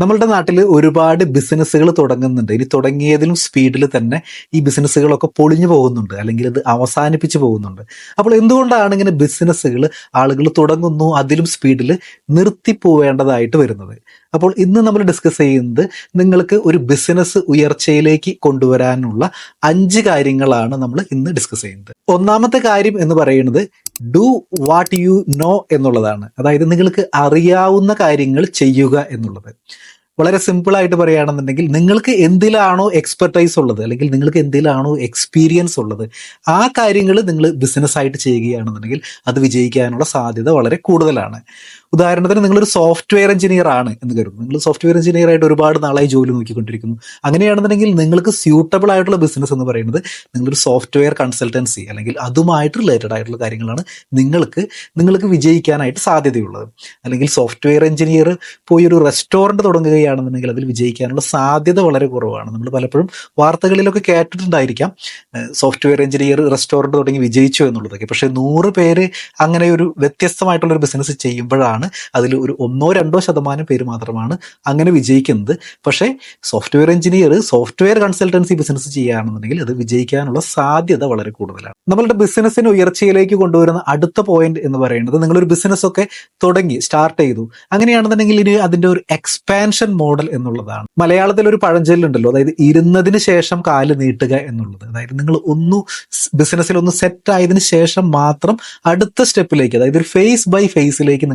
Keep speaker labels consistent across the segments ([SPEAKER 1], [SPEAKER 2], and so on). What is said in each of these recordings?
[SPEAKER 1] നമ്മളുടെ നാട്ടിൽ ഒരുപാട് ബിസിനസ്സുകൾ തുടങ്ങുന്നുണ്ട്. ഇനി തുടങ്ങിയതിലും സ്പീഡിൽ തന്നെ ഈ ബിസിനസ്സുകളൊക്കെ പൊളിഞ്ഞു പോകുന്നുണ്ട്, അല്ലെങ്കിൽ ഇത് അവസാനിപ്പിച്ചു പോകുന്നുണ്ട്. അപ്പോൾ എന്തുകൊണ്ടാണ് ഇങ്ങനെ ബിസിനസ്സുകൾ ആളുകൾ തുടങ്ങുന്നു, അതിലും സ്പീഡിൽ നിർത്തിപ്പോവേണ്ടതായിട്ട് വരുന്നത്? അപ്പോൾ ഇന്ന് നമ്മൾ ഡിസ്കസ് ചെയ്യുന്നത് നിങ്ങൾക്ക് ഒരു ബിസിനസ് ഉയർച്ചയിലേക്ക് കൊണ്ടുവരാനുള്ള 5 കാര്യങ്ങളാണ് നമ്മൾ ഇന്ന് ഡിസ്കസ് ചെയ്യുന്നത്. ഒന്നാമത്തെ കാര്യം എന്ന് പറയുന്നത് ഡു വാട്ട് യു നോ എന്നുള്ളതാണ്. അതായത് നിങ്ങൾക്ക് അറിയാവുന്ന കാര്യങ്ങൾ ചെയ്യുക എന്നുള്ളത്. വളരെ സിമ്പിൾ ആയിട്ട് പറയുകയാണെന്നുണ്ടെങ്കിൽ നിങ്ങൾക്ക് എന്തിലാണോ എക്സ്പെർട്ടൈസ് ഉള്ളത്, അല്ലെങ്കിൽ നിങ്ങൾക്ക് എന്തിലാണോ എക്സ്പീരിയൻസ് ഉള്ളത്, ആ കാര്യങ്ങൾ നിങ്ങൾ ബിസിനസ്സായിട്ട് ചെയ്യുകയാണെന്നുണ്ടെങ്കിൽ അത് വിജയിക്കാനുള്ള സാധ്യത വളരെ കൂടുതലാണ്. ഉദാഹരണത്തിന് നിങ്ങളൊരു സോഫ്റ്റ്വെയർ എഞ്ചിനീയർ ആണ് എന്ന് കരുതുന്നു. നിങ്ങൾ സോഫ്റ്റ്വെയർ എഞ്ചിനീയർ ആയിട്ട് ഒരുപാട് നാളായി ജോലി നോക്കിക്കൊണ്ടിരിക്കുന്നു. അങ്ങനെയാണെന്നുണ്ടെങ്കിൽ നിങ്ങൾക്ക് സ്യൂട്ടബിൾ ആയിട്ടുള്ള ബിസിനസ് എന്ന് പറയുന്നത് നിങ്ങളൊരു സോഫ്റ്റ്വെയർ കൺസൾട്ടൻസി അല്ലെങ്കിൽ അതുമായിട്ട് റിലേറ്റഡ് ആയിട്ടുള്ള കാര്യങ്ങളാണ് നിങ്ങൾക്ക് വിജയിക്കാനായിട്ട് സാധ്യതയുള്ളത്. അല്ലെങ്കിൽ സോഫ്റ്റ്വെയർ എഞ്ചിനീയർ പോയി ഒരു റെസ്റ്റോറൻറ്റ് തുടങ്ങുകയാണെന്നുണ്ടെങ്കിൽ അതിൽ വിജയിക്കാനുള്ള സാധ്യത വളരെ കുറവാണ്. നമ്മൾ പലപ്പോഴും വാർത്തകളിലൊക്കെ കേട്ടിട്ടുണ്ടായിരിക്കാം സോഫ്റ്റ്വെയർ എഞ്ചിനീയർ റെസ്റ്റോറൻറ്റ് തുടങ്ങി വിജയിച്ചു എന്നുള്ളതൊക്കെ. പക്ഷേ 100 പേര് അങ്ങനെ ഒരു വ്യത്യസ്തമായിട്ടുള്ളൊരു ബിസിനസ് ചെയ്യുമ്പോഴാണ് അതിൽ ഒരു 1-2% പേര് മാത്രമാണ് അങ്ങനെ വിജയിക്കുന്നത്. പക്ഷേ software engineer software consultancy business ചെയ്യുകയാണെന്നുണ്ടെങ്കിൽ അത് വിജയിക്കാനുള്ള സാധ്യത വളരെ കൂടുതലാണ്. നമ്മളുടെ ബിസിനസ്സിനെ ഉയർച്ചയിലേക്ക് കൊണ്ടുവരുന്ന അടുത്ത പോയിന്റ് എന്ന് പറയുന്നത് നിങ്ങളൊരു ബിസിനസ് ഒക്കെ തുടങ്ങി സ്റ്റാർട്ട് ചെയ്തു, അങ്ങനെയാണെന്നുണ്ടെങ്കിൽ ഇനി അതിന്റെ ഒരു എക്സ്പാൻഷൻ മോഡൽ എന്നുള്ളതാണ്. മലയാളത്തിൽ ഒരു പഴഞ്ചൊല്ലുണ്ടല്ലോ, അതായത് ഇരുന്നതിന് ശേഷം കാല് നീട്ടുക എന്നുള്ളത്. അതായത് നിങ്ങൾ ബിസിനസ്സിൽ ഒന്ന് സെറ്റ് ആയതിനു ശേഷം മാത്രം അടുത്ത സ്റ്റെപ്പിലേക്ക്, അതായത് ഒരു ഫേസ് ബൈ ഫേസിലേക്ക്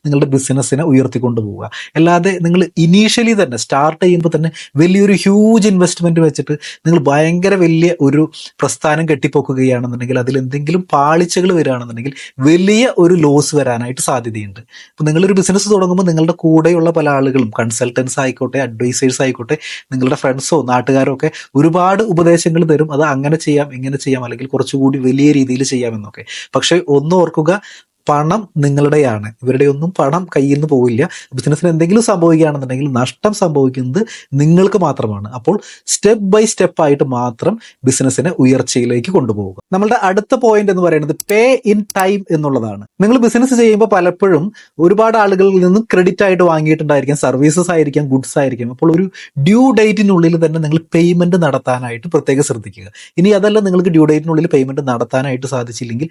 [SPEAKER 1] നിങ്ങളുടെ ബിസിനസ്സിനെ ഉയർത്തിക്കൊണ്ടു പോവുക. അല്ലാതെ നിങ്ങൾ ഇനീഷ്യലി തന്നെ സ്റ്റാർട്ട് ചെയ്യുമ്പോൾ തന്നെ വലിയൊരു ഹ്യൂജ് ഇൻവെസ്റ്റ്മെന്റ് വെച്ചിട്ട് നിങ്ങൾ ഭയങ്കര വലിയ ഒരു പ്രസ്ഥാനം കെട്ടിപ്പൊക്കുകയാണെന്നുണ്ടെങ്കിൽ അതിൽ എന്തെങ്കിലും പാളിച്ചകൾ വരികയാണെന്നുണ്ടെങ്കിൽ വലിയ ഒരു ലോസ് വരാനായിട്ട് സാധ്യതയുണ്ട്. അപ്പോൾ നിങ്ങളൊരു ബിസിനസ് തുടങ്ങുമ്പോൾ നിങ്ങളുടെ കൂടെയുള്ള പല ആളുകളും, കൺസൾട്ടൻസ് ആയിക്കോട്ടെ, അഡ്വൈസേഴ്സ് ആയിക്കോട്ടെ, നിങ്ങളുടെ ഫ്രണ്ട്സോ നാട്ടുകാരോ ഒക്കെ ഒരുപാട് ഉപദേശങ്ങൾ തരും. അത് അങ്ങനെ ചെയ്യാം, ഇങ്ങനെ ചെയ്യാം, അല്ലെങ്കിൽ കുറച്ചുകൂടി വലിയ രീതിയിൽ ചെയ്യാമെന്നൊക്കെ. പക്ഷെ ഒന്ന് ഓർക്കുക, പണം നിങ്ങളുടെയാണ്. ഇവരുടെ ഒന്നും പണം കയ്യിൽ നിന്ന് പോവില്ല. ബിസിനസ്സിന് എന്തെങ്കിലും സംഭവിക്കുകയാണെന്നുണ്ടെങ്കിൽ നഷ്ടം സംഭവിക്കുന്നത് നിങ്ങൾക്ക് മാത്രമാണ്. അപ്പോൾ സ്റ്റെപ്പ് ബൈ സ്റ്റെപ്പ് ആയിട്ട് മാത്രം ബിസിനസ്സിനെ ഉയർച്ചയിലേക്ക് കൊണ്ടുപോകുക. നമ്മളുടെ അടുത്ത പോയിന്റ് എന്ന് പറയുന്നത് പേ ഇൻ ടൈം എന്നുള്ളതാണ്. നിങ്ങൾ ബിസിനസ് ചെയ്യുമ്പോൾ പലപ്പോഴും ഒരുപാട് ആളുകളിൽ നിന്നും ക്രെഡിറ്റ് ആയിട്ട് വാങ്ങിയിട്ടുണ്ടായിരിക്കാം, സർവീസസ് ആയിരിക്കാം, ഗുഡ്സ് ആയിരിക്കാം. അപ്പോൾ ഒരു ഡ്യൂ ഡേറ്റിനുള്ളിൽ തന്നെ നിങ്ങൾ പേയ്മെന്റ് നടത്താനായിട്ട് പ്രത്യേകം ശ്രദ്ധിക്കുക. ഇനി അതല്ല, നിങ്ങൾക്ക് ഡ്യൂ ഡേറ്റിനുള്ളിൽ പേയ്മെന്റ് നടത്താനായിട്ട് സാധിച്ചില്ലെങ്കിൽ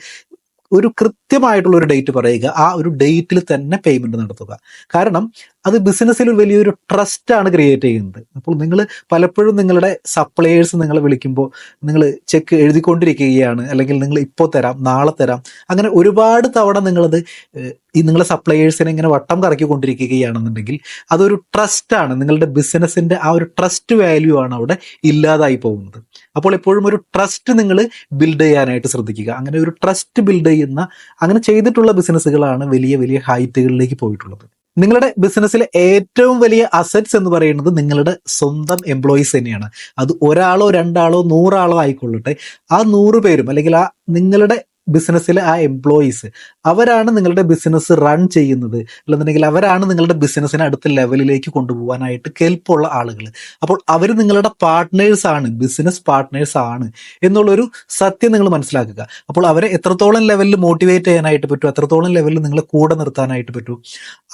[SPEAKER 1] ഒരു കൃത്യമായിട്ടുള്ള ഒരു ഡേറ്റ് പറയുക, ആ ഒരു ഡേറ്റിൽ തന്നെ പേയ്മെന്റ് നടത്തുക. കാരണം അത് ബിസിനസ്സിൽ ഒരു വലിയൊരു ട്രസ്റ്റ് ആണ് ക്രിയേറ്റ് ചെയ്യുന്നത്. അപ്പോൾ നിങ്ങൾ പലപ്പോഴും നിങ്ങളുടെ സപ്ലയേഴ്സ് നിങ്ങളെ വിളിക്കുമ്പോൾ നിങ്ങൾ ചെക്ക് എഴുതിക്കൊണ്ടിരിക്കുകയാണ്, അല്ലെങ്കിൽ നിങ്ങൾ ഇപ്പോൾ തരാം, നാളെ തരാം, അങ്ങനെ ഒരുപാട് തവണ നിങ്ങളെ സപ്ലയേഴ്സിനെ ഇങ്ങനെ വട്ടം കറക്കിക്കൊണ്ടിരിക്കുകയാണെന്നുണ്ടെങ്കിൽ അതൊരു ട്രസ്റ്റാണ്. നിങ്ങളുടെ ബിസിനസ്സിന്റെ ആ ഒരു ട്രസ്റ്റ് വാല്യൂ ആണ് അവിടെ ഇല്ലാതായി പോകുന്നത്. അപ്പോൾ എപ്പോഴും ഒരു ട്രസ്റ്റ് നിങ്ങൾ ബിൽഡ് ചെയ്യാനായിട്ട് ശ്രദ്ധിക്കുക. അങ്ങനെ ഒരു ട്രസ്റ്റ് ബിൽഡ് ചെയ്യുന്ന, അങ്ങനെ ചെയ്തിട്ടുള്ള ബിസിനസ്സുകളാണ് വലിയ വലിയ ഹൈറ്റുകളിലേക്ക് പോയിട്ടുള്ളത്. നിങ്ങളുടെ ബിസിനസ്സിലെ ഏറ്റവും വലിയ അസറ്റ്സ് എന്ന് പറയുന്നത് നിങ്ങളുടെ സ്വന്തം എംപ്ലോയീസ് തന്നെയാണ്. അത് ഒരാളോ 2 ആളോ 100 ആളോ ആയിക്കൊള്ളട്ടെ, ആ 100 പേരും അല്ലെങ്കിൽ ആ നിങ്ങളുടെ ബിസിനസ്സിലെ ആ എംപ്ലോയീസ്, അവരാണ് നിങ്ങളുടെ ബിസിനസ് റൺ ചെയ്യുന്നത്, അല്ലെന്നുണ്ടെങ്കിൽ അവരാണ് നിങ്ങളുടെ ബിസിനസ്സിനെ അടുത്ത ലെവലിലേക്ക് കൊണ്ടുപോകാനായിട്ട് കെൽപ്പുള്ള ആളുകൾ. അപ്പോൾ അവർ നിങ്ങളുടെ പാർട്ട്നേഴ്സ് ആണ്, ബിസിനസ് പാർട്ട്നേഴ്സ് ആണ് എന്നുള്ളൊരു സത്യം നിങ്ങൾ മനസ്സിലാക്കുക. അപ്പോൾ അവരെ എത്രത്തോളം ലെവലിൽ മോട്ടിവേറ്റ് ചെയ്യാനായിട്ട് പറ്റും, എത്രത്തോളം ലെവലിൽ നിങ്ങളെ കൂടെ നിർത്താനായിട്ട് പറ്റും,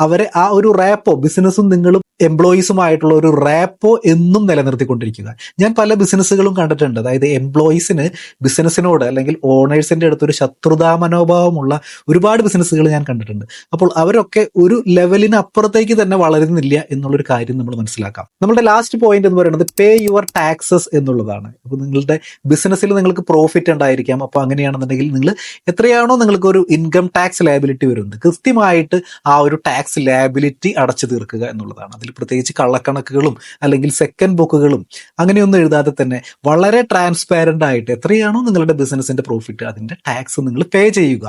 [SPEAKER 1] അവരെ ആ ഒരു റാപ്പോ, ബിസിനസ്സും നിങ്ങളും എംപ്ലോയീസുമായിട്ടുള്ള ഒരു റാപ്പോ എന്നും നിലനിർത്തിക്കൊണ്ടിരിക്കുക. ഞാൻ പല ബിസിനസ്സുകളും കണ്ടിട്ടുണ്ട്. അതായത് എംപ്ലോയീസിന് ബിസിനസ്സിനോട് അല്ലെങ്കിൽ ഓണേഴ്സിന്റെ അടുത്തൊരു ശത്രുതാ മനോഭാവമുള്ള ഒരുപാട് ബിസിനസ്സുകൾ ഞാൻ കണ്ടിട്ടുണ്ട്. അപ്പോൾ അവരൊക്കെ ഒരു ലെവലിന് അപ്പുറത്തേക്ക് തന്നെ വളരുന്നില്ല എന്നുള്ളൊരു കാര്യം നമ്മൾ മനസ്സിലാക്കാം. നമ്മുടെ ലാസ്റ്റ് പോയിന്റ് എന്ന് പറയുന്നത് പേ യുവർ ടാക്സസ് എന്നുള്ളതാണ്. അപ്പോൾ നിങ്ങളുടെ ബിസിനസ്സിൽ നിങ്ങൾക്ക് പ്രോഫിറ്റ് ഉണ്ടായിരിക്കാം. അപ്പോൾ അങ്ങനെയാണെന്നുണ്ടെങ്കിൽ നിങ്ങൾ എത്രയാണോ നിങ്ങൾക്ക് ഒരു ഇൻകം ടാക്സ് ലയബിലിറ്റി വരുന്നത്, കൃത്യമായിട്ട് ആ ഒരു ടാക്സ് ലയബിലിറ്റി അടച്ചു തീർക്കുക എന്നുള്ളതാണ്. അതിൽ പ്രത്യേകിച്ച് കള്ളക്കണക്കുകളും അല്ലെങ്കിൽ സെക്കൻഡ് ബുക്കുകളും അങ്ങനെയൊന്നും എഴുതാതെ തന്നെ വളരെ ട്രാൻസ്പാരന്റ് ആയിട്ട് എത്രയാണോ നിങ്ങളുടെ ബിസിനസിന്റെ പ്രോഫിറ്റ്, അതിന്റെ ടാക്സ് നിങ്ങൾ പേ ചെയ്യുക.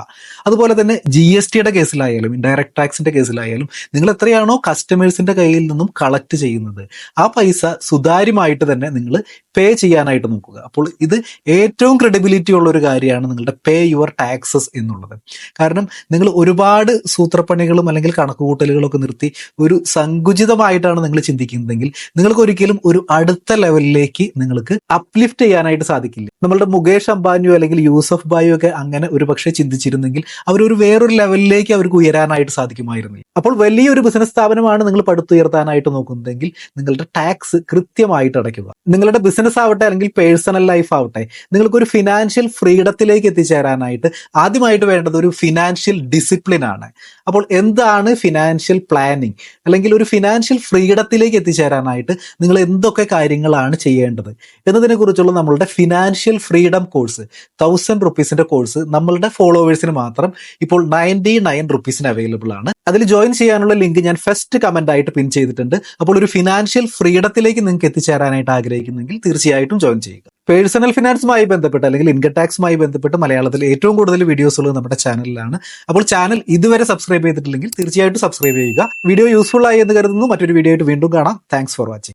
[SPEAKER 1] അതുപോലെ തന്നെ GSTയുടെ കേസിലായാലും ഇൻഡയറക്ട് ടാക്സിന്റെ കേസിലായാലും നിങ്ങൾ എത്രയാണോ കസ്റ്റമേഴ്സിന്റെ കയ്യിൽ നിന്നും കളക്ട് ചെയ്യുന്നത്, ആ പൈസ സുതാര്യമായിട്ട് തന്നെ നിങ്ങൾ പേ ചെയ്യാനായിട്ട് നോക്കുക. അപ്പോൾ ഇത് ഏറ്റവും ക്രെഡിബിലിറ്റി ഉള്ള ഒരു കാര്യമാണ് നിങ്ങളുടെ പേ യുവർ ടാക്സസ് എന്നുള്ളത്. കാരണം നിങ്ങൾ ഒരുപാട് സൂത്രപ്പണികളും അല്ലെങ്കിൽ കണക്കുകൂട്ടലുകളൊക്കെ നിർത്തി ഒരു സങ്കുചിതമായിട്ടാണ് നിങ്ങൾ ചിന്തിക്കുന്നതെങ്കിൽ നിങ്ങൾക്ക് ഒരിക്കലും ഒരു അടുത്ത ലെവലിലേക്ക് നിങ്ങൾക്ക് അപ്ലിഫ്റ്റ് ചെയ്യാനായിട്ട് സാധിക്കില്ല. നമ്മളുടെ മുകേഷ് അംബാനിയോ അല്ലെങ്കിൽ യൂസഫ് ബായിയോ ഒക്കെ അങ്ങനെ ഒരു പക്ഷേ ചിന്തിച്ചിരുന്നെങ്കിൽ അവർ ഒരു വേറൊരു ലെവലിലേക്ക് അവർക്ക് ഉയരാനായിട്ട് സാധിക്കുമായിരുന്നു. അപ്പോൾ വലിയൊരു ബിസിനസ് സ്ഥാപനമാണ് നിങ്ങൾ പടുത്തുയർത്താനായിട്ട് നോക്കുന്നതെങ്കിൽ നിങ്ങളുടെ ടാക്സ് കൃത്യമായിട്ട് അടയ്ക്കുക. നിങ്ങളുടെ ബിസിനസ് ആവട്ടെ അല്ലെങ്കിൽ പേഴ്സണൽ ലൈഫ് ആവട്ടെ, നിങ്ങൾക്കൊരു ഫിനാൻഷ്യൽ ഫ്രീഡത്തിലേക്ക് എത്തിച്ചേരാനായിട്ട് ആദ്യമായിട്ട് വേണ്ടത് ഒരു ഫിനാൻഷ്യൽ ഡിസിപ്ലിൻ ആണ്. അപ്പോൾ എന്താണ് ഫിനാൻഷ്യൽ പ്ലാനിങ്, അല്ലെങ്കിൽ ഒരു ഫിനാൻഷ്യൽ ഫ്രീഡത്തിലേക്ക് എത്തിച്ചേരാനായിട്ട് നിങ്ങൾ എന്തൊക്കെ കാര്യങ്ങളാണ് ചെയ്യേണ്ടത് എന്നതിനെ കുറിച്ചുള്ള നമ്മളുടെ ഫിനാൻഷ്യൽ ഫ്രീഡം കോഴ്സ് 1000 റുപ്പീസിന്റെ കോഴ്സ് നമ്മളുടെ ഫോളോവേഴ്സിന് മാത്രം ഇപ്പോൾ 99 റുപ്പീസിന് അവൈലബിൾ ആണ്. അതിൽ ജോയിൻ ചെയ്യാനുള്ള ലിങ്ക് ഞാൻ ഫസ്റ്റ് കമന്റ് ആയിട്ട് പിൻ ചെയ്തിട്ടുണ്ട്. അപ്പോൾ ഒരു ഫിനാൻഷ്യൽ ഫ്രീഡത്തിലേക്ക് നിങ്ങൾക്ക് എത്തിച്ചേരാനായിട്ട് ആഗ്രഹിക്കുന്നെങ്കിൽ തീർച്ചയായിട്ടും ജോയിൻ ചെയ്യുക. പേഴ്സണൽ ഫിനാൻസുമായി ബന്ധപ്പെട്ട് അല്ലെങ്കിൽ ഇൻകം ടാക്സുമായി ബന്ധപ്പെട്ട് മലയാളത്തിൽ ഏറ്റവും കൂടുതൽ വീഡിയോസുകൾ നമ്മുടെ ചാനലിലാണ്. അപ്പോൾ ചാനൽ ഇതുവരെ സബ്സ്ക്രൈബ് ചെയ്തിട്ടില്ലെങ്കിൽ തീർച്ചയായിട്ടും സബ്സ്ക്രൈബ് ചെയ്യുക. വീഡിയോ യൂസ്ഫുൾ ആയി എന്ന് കരുതുന്നു. മറ്റൊരു വീഡിയോ ആയിട്ട് വീണ്ടും കാണാം. Thanks for watching.